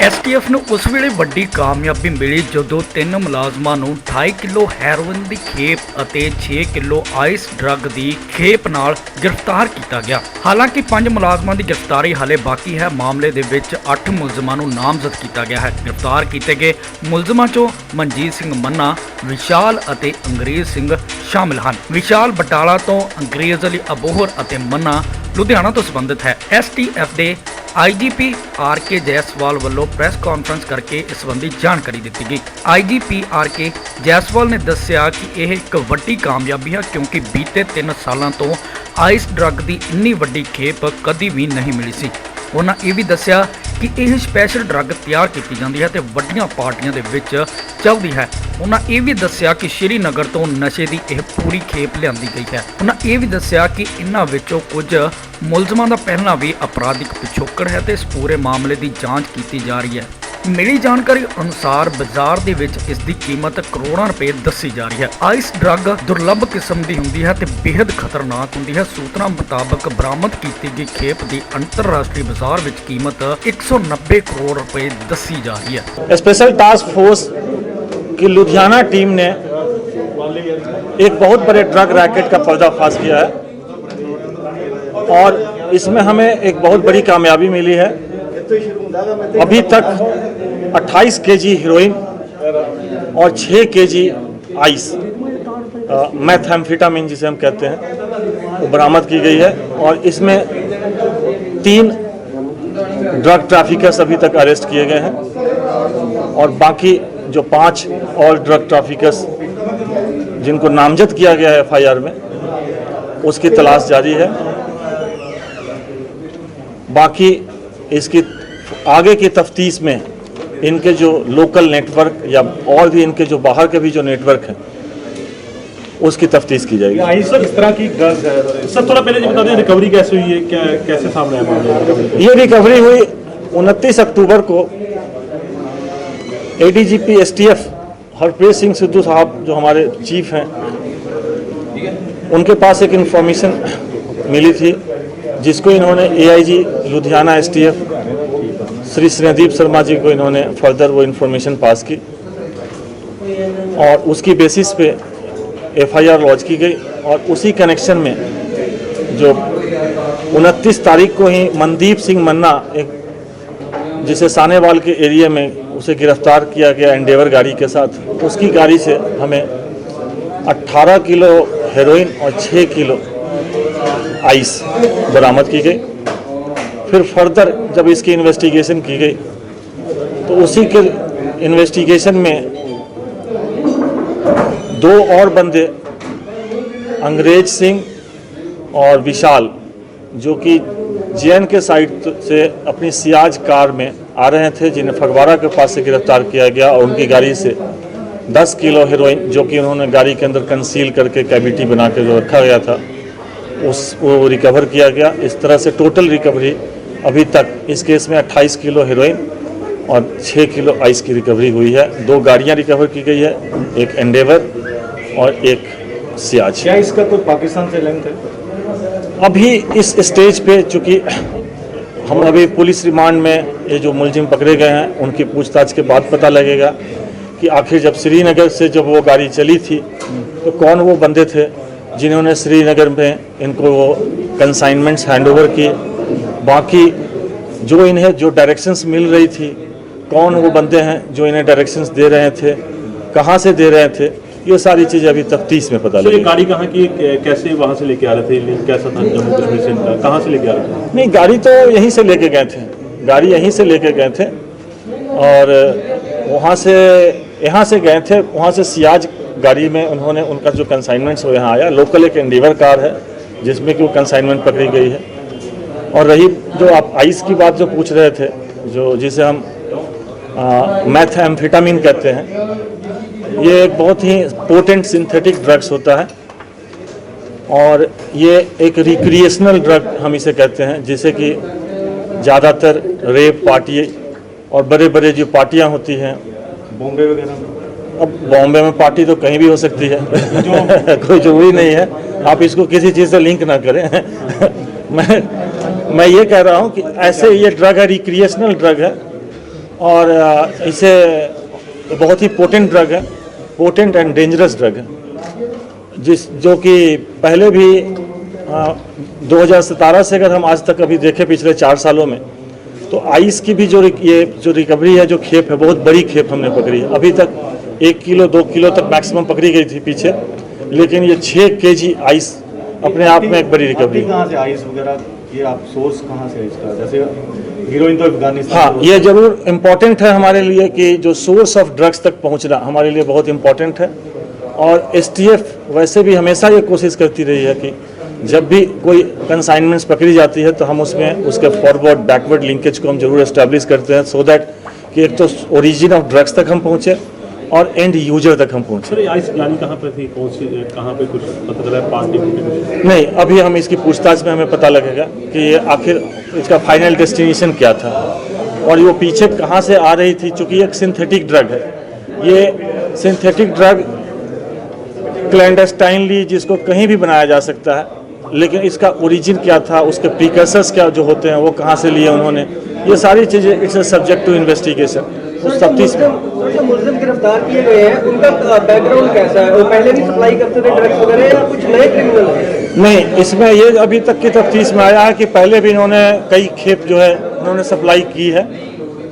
STF ਨੂੰ ਉਸ ਵੇਲੇ ਵੱਡੀ ਕਾਮਯਾਬੀ ਮਿਲੀ ਜਦੋਂ ਤਿੰਨ ਮੁਲਾਜ਼ਮਾਂ ਨੂੰ 28 ਕਿਲੋ ਹੈਰੋਇਨ ਦੀ ਖੇਪ ਅਤੇ 6 ਕਿਲੋ ਆਈਸ ਡਰੱਗ ਦੀ ਖੇਪ ਨਾਲ ਗ੍ਰਿਫਤਾਰ ਕੀਤਾ ਗਿਆ। ਹਾਲਾਂਕਿ 5 ਮੁਲਾਜ਼ਮਾਂ ਦੀ ਗ੍ਰਿਫਤਾਰੀ ਹਾਲੇ ਬਾਕੀ ਹੈ। ਮਾਮਲੇ ਦੇ ਵਿੱਚ 8 ਮੁਲਜ਼ਮਾਂ ਨੂੰ ਨਾਮਜ਼ਦ ਕੀਤਾ ਗਿਆ ਹੈ। ਗ੍ਰਿਫਤਾਰ ਕੀਤੇ ਗਏ ਮੁਲਜ਼ਮਾਂ 'ਚੋਂ ਮਨਜੀਤ ਸਿੰਘ ਮੰਨਾ, ਵਿਸ਼ਾਲ ਅਤੇ ਅੰਗਰੇਜ਼ ਸਿੰਘ ਸ਼ਾਮਿਲ ਹਨ। ਵਿਸ਼ਾਲ ਬਟਾਲਾ ਤੋਂ, ਅੰਗਰੇਜ਼ ਅਲੀ ਅਬੋਹਰ ਅਤੇ ਮੰਨਾ ਲੁਧਿਆਣਾ ਤੋਂ ਸੰਬੰਧਿਤ ਹੈ। ਐਸਟੀਐਫ ਦੇ आईजीपी आर.के. जैसवाल वालों प्रेस कॉन्फ्रेंस करके इस संबंधी जानकारी दी गई। IGP R K. जैसवाल ने दस्सिया कि यह एक वड्डी कामयाबी है क्योंकि बीते 3 सालों तो आइस ड्रग की इन्नी वड्डी खेप कदी भी नहीं मिली सी। उन्होंने ये भी दस्सिया कि यह स्पैशल ड्रग तैयार की जाती है तो वड्डियां पार्टियां दे विच चलती है। उन्होंने ये भी दस्सिया कि श्रीनगर तो नशे की यह पूरी खेप लियांदी गई है। उन्होंने ये भी दस्सिया कि इन्हां विचों कुछ मुलजमां दा पहला भी अपराधिक पिछोकड़ है तो इस पूरे मामले की जांच की जा रही है। मिली जानकारी अनुसार बाजार दे विच इस दी कीमत करोड़ों रुपए दसी जा रही है। आइस ड्रग दुर्लभ किस्म की होंदी है ते बेहद खतरनाक होंदी है। सूत्रों मुताबक बरामद की गई खेप की अंतरराष्ट्रीय बाजार विच कीमत 190 करोड़ रुपए दसी जा रही है। स्पेशल टास्क फोर्स की लुधियाना टीम ने एक बहुत बड़े ड्रग रैकेट का पर्दाफाश किया है और इसमें हमें एक बहुत बड़ी कामयाबी मिली है। अभी तक 28 केजी हीरोइन और 6 केजी आइस मैथएम्फेटामिन जिसे हम कहते हैं वो बरामद की गई है और इसमें 3 ड्रग ट्रैफिकर्स अभी तक अरेस्ट किए गए हैं और बाकी जो 5 और ड्रग ट्रैफिकर्स जिनको नामजद किया गया है एफआईआर में उसकी तलाश जारी है। बाकी इसकी आगे की तफ्तीश में इनके जो लोकल नेटवर्क या और भी इनके जो बाहर के भी जो नेटवर्क हैं उसकी तफ्तीश की जाएगी। सर इस तरह की सर थोड़ा पहले बता दें रिकवरी कैसे हुई है, कैसे सामने आया? ये रिकवरी हुई 29 अक्टूबर को एडीजीपी एसटीएफ हरप्रीत सिंह सिद्धू साहब जो हमारे चीफ हैं उनके पास एक इन्फॉर्मेशन मिली थी जिसको इन्होंने एआईजी लुधियाना एसटीएफ श्री स्नेहदीप शर्मा जी को इन्होंने फर्दर वो इन्फॉर्मेशन पास की और उसकी बेसिस पे एफआईआर लॉन्च की गई और उसी कनेक्शन में जो 29 तारीख को ही मनदीप सिंह मन्ना एक जिसे सानेवाल के एरिया में उसे गिरफ्तार किया गया एंडेवर गाड़ी के साथ, उसकी गाड़ी से हमें 18 किलो हेरोइन और 6 किलो आइस बरामद की गई। फिर फर्दर जब इसकी इन्वेस्टिगेशन की गई तो उसी के इन्वेस्टिगेशन में 2 और बंदे अंग्रेज सिंह और विशाल जो कि जेएन के साइड से अपनी सियाज कार में आ रहे थे जिन्हें फगवाड़ा के पास से गिरफ्तार किया गया और उनकी गाड़ी से 10 किलो हेरोइन जो कि उन्होंने गाड़ी के अंदर कंसील करके कैविटी बना के जो रखा गया था वो रिकवर किया गया। इस तरह से टोटल रिकवरी अभी तक इस केस में 28 किलो हेरोइन और 6 किलो आइस की रिकवरी हुई है। 2 गाड़ियां रिकवर की गई है, एक एंडेवर और एक सियाज। क्या इसका कोई पाकिस्तान से लिंक है? अभी इस स्टेज पे चूँकि हम अभी पुलिस रिमांड में ये जो मुलजिम पकड़े गए हैं उनकी पूछताछ के बाद पता लगेगा कि आखिर जब श्रीनगर से जब वो गाड़ी चली थी तो कौन वो बंदे थे जिन्होंने श्रीनगर में इनको वो कंसाइनमेंट्स हैंडओवर किए। बाकी जो इन्हें जो डायरेक्शंस मिल रही थी कौन वो बंदे हैं जो इन्हें डायरेक्शंस दे रहे थे, कहाँ से दे रहे थे, ये सारी चीज़ें अभी तफ्तीश में पता लगेगी। गाड़ी कहाँ की, कैसे वहाँ से लेके आ रहे थे, कैसा था, जम्मू कश्मीर से कहाँ से लेके आ रहे थे? नहीं, गाड़ी तो यहीं से लेके गए थे, गाड़ी यहीं से लेके गए थे और वहाँ से यहाँ से गए थे। वहाँ से सियाज गाड़ी में उन्होंने उनका जो कंसाइनमेंट्स वो यहाँ आया। लोकल एक एंडेवर कार है जिसमें कि वो कंसाइनमेंट पकड़ी गई है। और रही जो आप आइस की बात जो पूछ रहे थे जो जिसे हम मैथएम्फेटामिन कहते हैं, ये एक बहुत ही पोटेंट सिंथेटिक ड्रग्स होता है और ये एक रिक्रिएशनल ड्रग हम इसे कहते हैं जिसे कि ज़्यादातर रेप पार्टी और बड़े बड़े जो पार्टियां होती हैं बॉम्बे वगैरह में, अब बॉम्बे में पार्टी तो कहीं भी हो सकती है कोई जरूरी नहीं है, आप इसको किसी चीज़ से लिंक ना करें मैं ये कह रहा हूँ कि ऐसे ये ड्रग है, रिक्रिएशनल ड्रग है और इसे बहुत ही पोटेंट ड्रग है, पोटेंट एंड डेंजरस ड्रग है, जो कि पहले भी 2017 से अगर हम आज तक अभी देखें पिछले 4 सालों में, तो आइस की भी जो रिकवरी है, जो खेप है, बहुत बड़ी खेप हमने पकड़ी है। अभी तक 1 किलो 2 किलो तक मैक्सिमम पकड़ी गई थी पीछे, लेकिन ये 6 केजी आइस अपने आप में एक बड़ी रिकवरी है। कहाँ से आइस वगैरह, ये आप सोर्स कहाँ से है इसका? जैसे हीरोइन तो अफगानिस्तान। हाँ, ये जरूर इम्पोर्टेंट है हमारे लिए कि जो सोर्स ऑफ ड्रग्स तक पहुंचना हमारे लिए बहुत इम्पोर्टेंट है। और एसटीएफ वैसे भी हमेशा ये कोशिश करती रही है कि जब भी कोई कंसाइनमेंट्स पकड़ी जाती है तो हम उसमें उसके फॉरवर्ड बैकवर्ड लिंकेज को हम जरूर एस्टैब्लिश करते हैं, सो दैट कि एक तो ओरिजिन ऑफ ड्रग्स तक हम पहुँचे और एंड यूजर तक हम पहुँचे। सर, ये आइस लानी कहाँ पे थी, कौन सी, कहाँ पे, कुछ पता चला है? पार्टी नहीं, अभी हम इसकी पूछताछ में हमें पता लगेगा कि ये आखिर इसका फाइनल डेस्टिनेशन क्या था और वो पीछे कहाँ से आ रही थी। चूँकि एक सिंथेटिक ड्रग है, ये सिंथेटिक ड्रग क्लैंडस्टाइनली जिसको कहीं भी बनाया जा सकता है, लेकिन इसका ओरिजिन क्या था, उसके प्रीकर्सर्स क्या जो होते हैं वो कहाँ से लिए उन्होंने, ये सारी चीज़ें it's a subject to investigation. उस तफ्तीश में मुल्जिम गिरफ्तार किए गए हैं, उनका बैकग्राउंड कैसा है? वो पहले भी सप्लाई करते थे ड्रग्स वगैरह या कुछ नए क्रिमिनल हैं? नहीं, इसमें ये अभी तक की तफ्तीश में आया है कि पहले भी इन्होंने कई खेप जो है उन्होंने सप्लाई की है।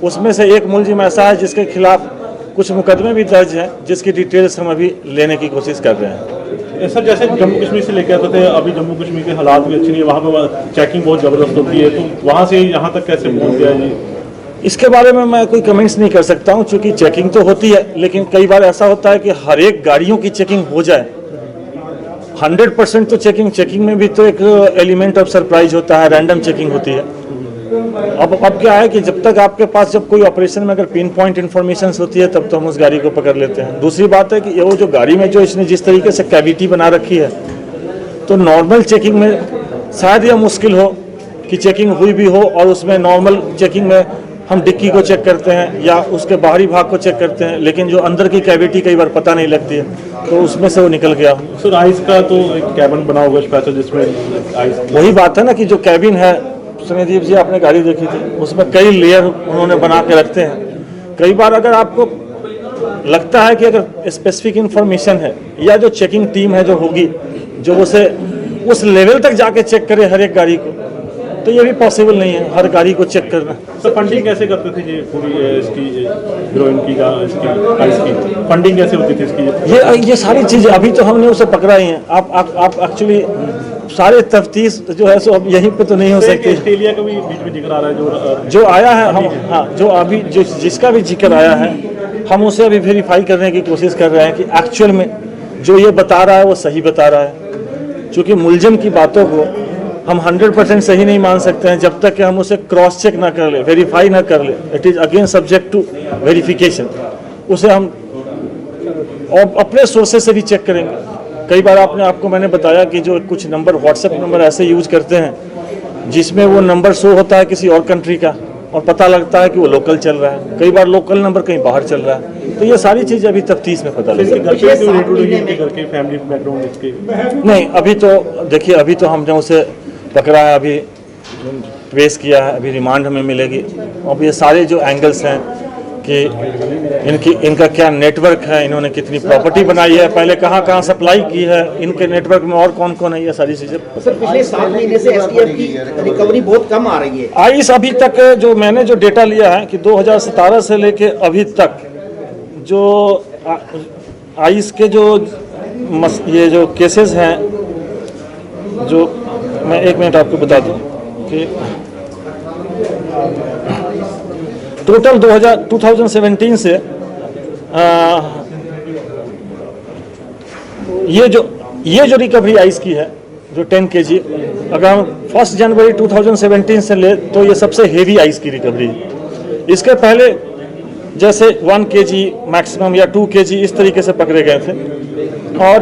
उसमें से एक मुल्जिम ऐसा है जिसके खिलाफ कुछ मुकदमे भी दर्ज हैं, जिसकी डिटेल्स हम अभी लेने की कोशिश कर रहे हैं। सर, जैसे जम्मू कश्मीर से लेके आते थे, अभी जम्मू कश्मीर के हालात भी अच्छे नहीं है, वहाँ पे चेकिंग बहुत ज़बरदस्त होती है, तो वहाँ से यहाँ तक कैसे पहुँच गया जी? इसके बारे में मैं कोई कमेंट्स नहीं कर सकता हूं, क्योंकि चेकिंग तो होती है, लेकिन कई बार ऐसा होता है कि हर एक गाड़ियों की चेकिंग हो जाए। 100% तो चेकिंग में भी तो एक एलिमेंट ऑफ सरप्राइज होता है, रैंडम चेकिंग होती है। अब क्या है कि जब तक आपके पास जब कोई ऑपरेशन में अगर पिन पॉइंट इन्फॉर्मेशन होती है तब तो हम उस गाड़ी को पकड़ लेते हैं। दूसरी बात है कि वो जो गाड़ी में जो इसने जिस तरीके से कैविटी बना रखी है, तो नॉर्मल चेकिंग में शायद यह मुश्किल हो कि चेकिंग हुई भी हो, और उसमें नॉर्मल चेकिंग में हम डिक्की को चेक करते हैं या उसके बाहरी भाग को चेक करते हैं, लेकिन जो अंदर की कैविटी कई बार पता नहीं लगती है, तो उसमें से वो निकल गया। सर, आइस का तो एक कैबिन बना हुआ स्पेशल, जिसमें आइस, वही बात है ना कि जो कैबिन है, सुनिधीप जी आपने गाड़ी देखी थी, उसमें कई लेयर उन्होंने बना के रखते हैं। कई बार अगर आपको लगता है कि अगर स्पेसिफिक इंफॉर्मेशन है या जो चेकिंग टीम है जो होगी, जो उसे उस लेवल तक जाके चेक करे हर एक गाड़ी को, तो ये भी पॉसिबल नहीं है हर गाड़ी को चेक करना। तो फंडिंग कैसे करते थे ये पूरी इसकी हीरोइन की इसकी आइस की फंडिंग कैसे होती थी इसकी? ये सारी चीज़ें अभी तो हमने उसे पकड़ा ही है। आप एक्चुअली सारे तफ्तीश जो है सो अब यहीं पे तो नहीं हो सकती। ऑस्ट्रेलिया का भी बीच में जिक्र आ रहा है जो आया है, हम हाँ जो अभी जिसका भी जिक्र आया है, हम उसे अभी वेरीफाई करने की कोशिश कर रहे हैं कि एक्चुअल में जो ये बता रहा है वो सही बता रहा है। क्योंकि मुलजिम की बातों को हम 100% सही नहीं मान सकते हैं जब तक कि हम उसे क्रॉस चेक ना कर ले, वेरीफाई ना कर ले। It is again subject to verification. उसे हम और अपने सोर्सेज से भी चेक करेंगे। कई बार आपको मैंने बताया कि जो कुछ नंबर व्हाट्सएप नंबर ऐसे यूज करते हैं जिसमें वो नंबर शो होता है किसी और कंट्री का और पता लगता है कि वो लोकल चल रहा है। कई बार लोकल नंबर कहीं बाहर चल रहा है। तो ये सारी चीज़ अभी तफ्तीश में पता लगेगी। नहीं, अभी तो देखिए, अभी तो हमने उसे पकड़ा है, अभी पेश किया है, अभी रिमांड हमें मिलेगी। अब ये सारे जो एंगल्स हैं कि इनका क्या नेटवर्क है, इन्होंने कितनी प्रॉपर्टी बनाई है, पहले कहाँ सप्लाई की है, इनके नेटवर्क में और कौन कौन है, ये सारी चीज़ें। सर, पिछले 7 महीने से एसटीएफ की रिकवरी बहुत कम आ रही है। आइस अभी तक जो मैंने जो डेटा लिया है कि 2017 से लेके अभी तक जो आइस के ये जो केसेस हैं, जो मैं 1 मिनट आपको बता दूं कि टोटल 2017 से ये जो रिकवरी आइस की है जो 10 kg, अगर हम 1 जनवरी 2017 से ले तो ये सबसे हेवी आइस की रिकवरी है। इसके पहले जैसे 1 kg मैक्सिमम या 2 kg इस तरीके से पकड़े गए थे, और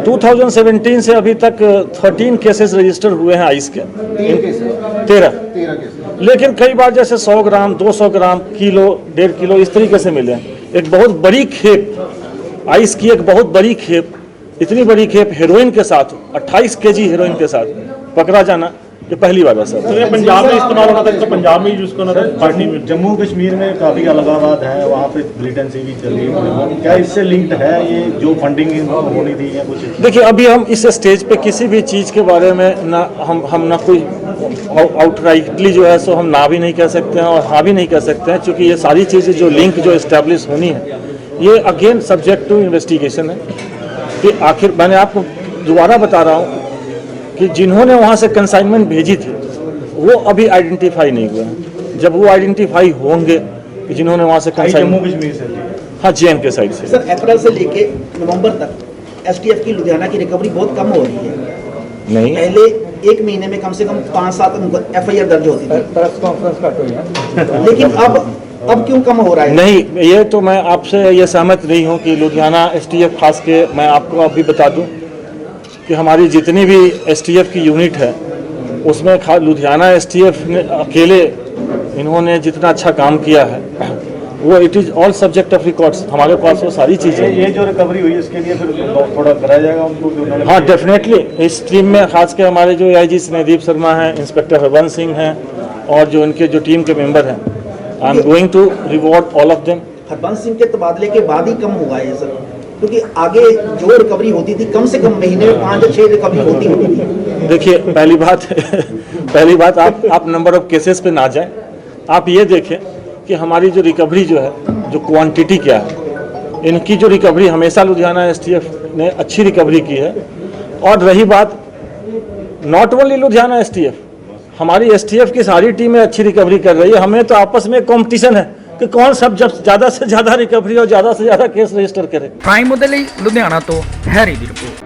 2017 से अभी तक 13 केसेस रजिस्टर हुए हैं आइस के, 13। लेकिन कई बार जैसे 100 ग्राम, 200 ग्राम, किलो, 1.5 किलो इस तरीके से मिले। एक बहुत बड़ी खेप आइस की, एक बहुत बड़ी खेप, इतनी बड़ी खेप हेरोइन के साथ, 28 kg हेरोइन के साथ पकड़ा जाना ये पहली बार ऐसा तो था। ये पंजाब में इस्तेमाल होना था, इसको पंजाब में यूज करना था पार्टी में। जम्मू कश्मीर में काफ़ी अलगाववाद है, वहाँ पे मिलिटेंसी भी चल रही है, क्या इससे लिंक्ड है ये जो फंडिंग होनी थी या कुछ? देखिए, अभी हम इस स्टेज पे किसी भी चीज़ के बारे में ना हम ना कोई आउटराइटली जो है सो हम ना भी नहीं कह सकते हैं और हाँ भी नहीं कह सकते हैं, क्योंकि ये सारी चीज़ें जो लिंक जो इस्टेब्लिश होनी है ये अगेन सब्जेक्ट टू इन्वेस्टिगेशन है कि आखिर मैंने आपको दोबारा बता रहा हूँ कि जिन्होंने वहाँ से कंसाइनमेंट भेजी थी वो अभी आइडेंटिफाई नहीं हुए हैं। जब वो आइडेंटिफाई होंगे कि जिन्होंने वहाँ से जम्मू कंसाइनमेंट, कश्मीर से लिए। हाँ JN के साइड से। सर अप्रैल से लेके नवंबर तक एसटीएफ की लुधियाना की रिकवरी बहुत कम हो रही है। नहीं, पहले एक महीने में कम से कम 5-7 एफआईआर दर्ज होती थी, प्रेस कॉन्फ्रेंस का कोई है लेकिन अब क्यों कम हो रहा है? नहीं, ये तो मैं आपसे ये सहमत नहीं हूँ कि लुधियाना STF खास के, मैं आपको अभी बता दूँ कि हमारी जितनी भी STF की यूनिट है उसमें लुधियाना STF ने अकेले इन्होंने जितना अच्छा काम किया है वो it is all subject of records, हमारे पास वो सारी चीज़ें। ये जो रिकवरी हुई इसके लिए फिर थोड़ा कराया जाएगा उनको जो उन्होंने। हाँ, डेफिनेटली इस टीम में खास के हमारे जो AIG स्नेहदीप शर्मा हैं, इंस्पेक्टर हरबंस सिंह हैं और जो इनके जो टीम के मेंबर हैं, I am going to reward all of them. Harbans Singh के तबादले के बाद ही कम हुआ है सर, क्योंकि आगे जो रिकवरी होती थी कम से कम महीने में 5 या 6 रिकवरी होती थी। देखिए, पहली बात आप नंबर ऑफ केसेस पे ना जाएं, आप ये देखें कि हमारी जो रिकवरी जो है, जो क्वांटिटी क्या है, इनकी जो रिकवरी हमेशा लुधियाना STF ने अच्छी रिकवरी की है। और रही बात नॉट ओनली लुधियाना STF, हमारी STF की सारी टीमें अच्छी रिकवरी कर रही है। हमें तो आपस में कंपटीशन है कि कौन सब जब ज़्यादा से ज़्यादा रिकवरी और ज़्यादा से ज़्यादा केस रजिस्टर करे। ਪ੍ਰਾਈਮ ਉਹਦੇ ਲਈ ਲੁਧਿਆਣਾ ਤੋਂ ਹੈਰੀ ਦੀ ਰਿਪੋਰਟ।